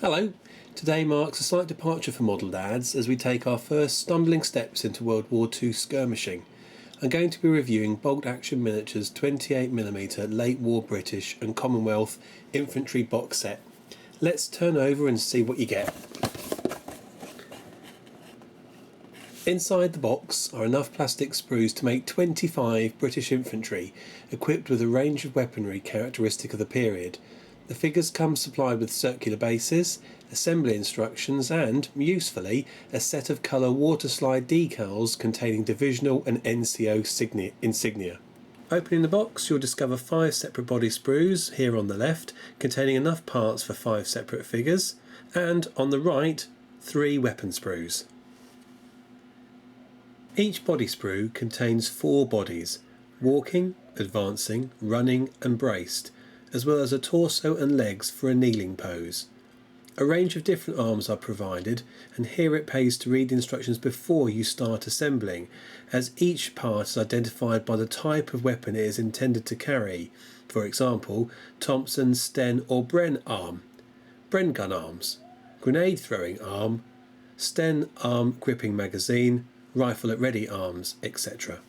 Hello! Today marks a slight departure for model dads as we take our first stumbling steps into World War II skirmishing. I'm going to be reviewing bolt action miniatures 28mm late war British and Commonwealth infantry box set. Let's turn over and see what you get. Inside the box are enough plastic sprues to make 25 British infantry, equipped with a range of weaponry characteristic of the period. The figures come supplied with circular bases, assembly instructions and, usefully, a set of colour waterslide decals containing divisional and NCO insignia. Opening the box, you'll discover 5 separate body sprues, here on the left, containing enough parts for 5 separate figures, and on the right, 3 weapon sprues. Each body sprue contains 4 bodies: walking, advancing, running and braced, as well as a torso and legs for a kneeling pose. A range of different arms are provided, and here it pays to read the instructions before you start assembling, as each part is identified by the type of weapon it is intended to carry. For example, Thompson, Sten or Bren arm, Bren gun arms, grenade throwing arm, Sten arm gripping magazine, rifle at ready arms, etc.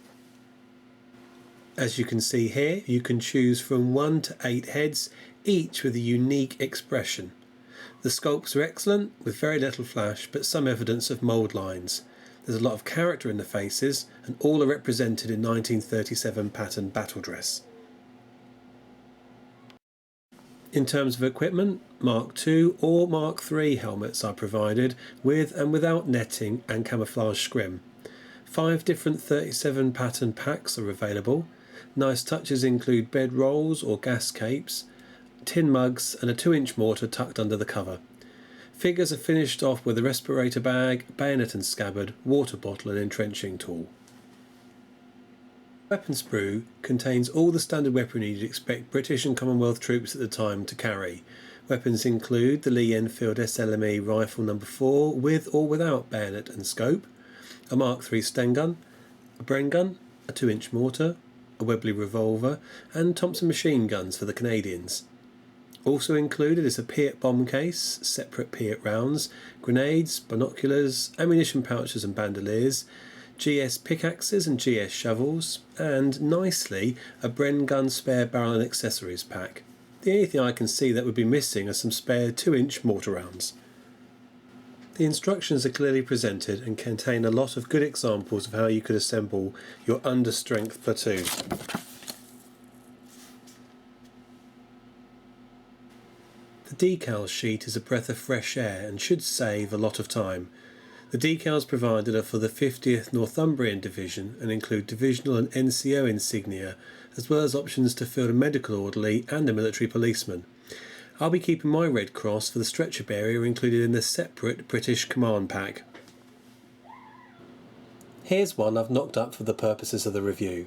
As you can see here, you can choose from 1 to 8 heads, each with a unique expression. The sculpts are excellent, with very little flash, but some evidence of mould lines. There's a lot of character in the faces, and all are represented in 1937 pattern battle dress. In terms of equipment, Mark II or Mark III helmets are provided, with and without netting and camouflage scrim. 5 different 37 pattern packs are available. Nice touches include bed rolls or gas capes, tin mugs and a 2-inch mortar tucked under the cover. Figures are finished off with a respirator bag, bayonet and scabbard, water bottle and entrenching tool. Weapon sprue contains all the standard weaponry you'd expect British and Commonwealth troops at the time to carry. Weapons include the Lee Enfield SLME rifle No. 4 with or without bayonet and scope, a Mark III Sten gun, a Bren gun, a 2-inch mortar, a Webley revolver and Thompson machine guns for the Canadians. Also included is a Piat bomb case, separate Piat rounds, grenades, binoculars, ammunition pouches and bandoliers, GS pickaxes and GS shovels, and, nicely, a Bren gun spare barrel and accessories pack. The only thing I can see that would be missing are some spare 2-inch mortar rounds. The instructions are clearly presented and contain a lot of good examples of how you could assemble your understrength platoon. The decals sheet is a breath of fresh air and should save a lot of time. The decals provided are for the 50th Northumbrian Division and include divisional and NCO insignia, as well as options to field a medical orderly and a military policeman. I'll be keeping my Red Cross for the stretcher bearer included in the separate British Command Pack. Here's one I've knocked up for the purposes of the review.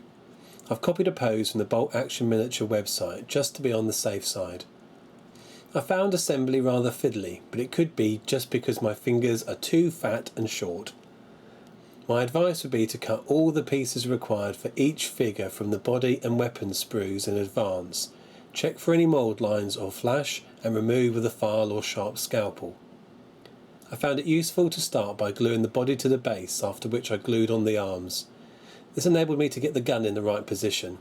I've copied a pose from the Bolt Action Miniature website just to be on the safe side. I found assembly rather fiddly, but it could be just because my fingers are too fat and short. My advice would be to cut all the pieces required for each figure from the body and weapon sprues in advance. Check for any mould lines or flash and remove with a file or sharp scalpel. I found it useful to start by gluing the body to the base, after which I glued on the arms. This enabled me to get the gun in the right position.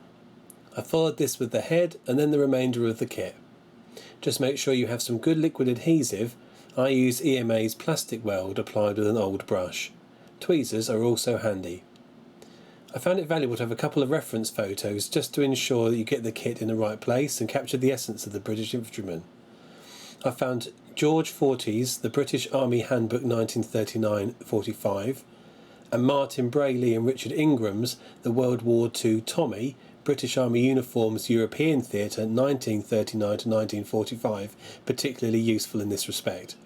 I followed this with the head and then the remainder of the kit. Just make sure you have some good liquid adhesive. I use EMA's plastic weld applied with an old brush. Tweezers are also handy. I found it valuable to have a couple of reference photos just to ensure that you get the kit in the right place and capture the essence of the British infantryman. I found George Fortey's The British Army Handbook 1939-45 and Martin Brayley and Richard Ingram's The World War II Tommy, British Army Uniforms European Theatre 1939-1945 particularly useful in this respect.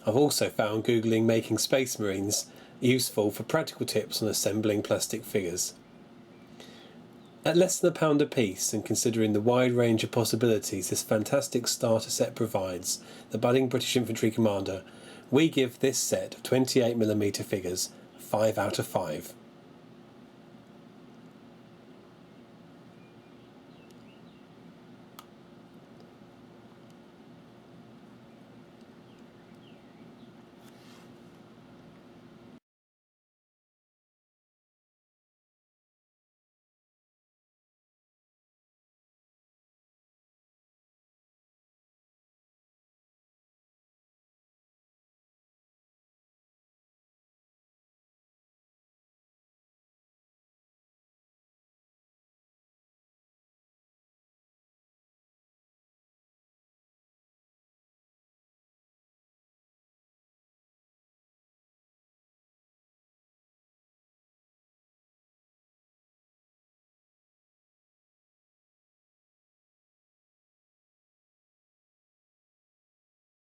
I've also found Googling making Space Marines useful for practical tips on assembling plastic figures. At less than £1 a piece, and considering the wide range of possibilities this fantastic starter set provides the budding British infantry commander, we give this set of 28mm figures 5 out of 5.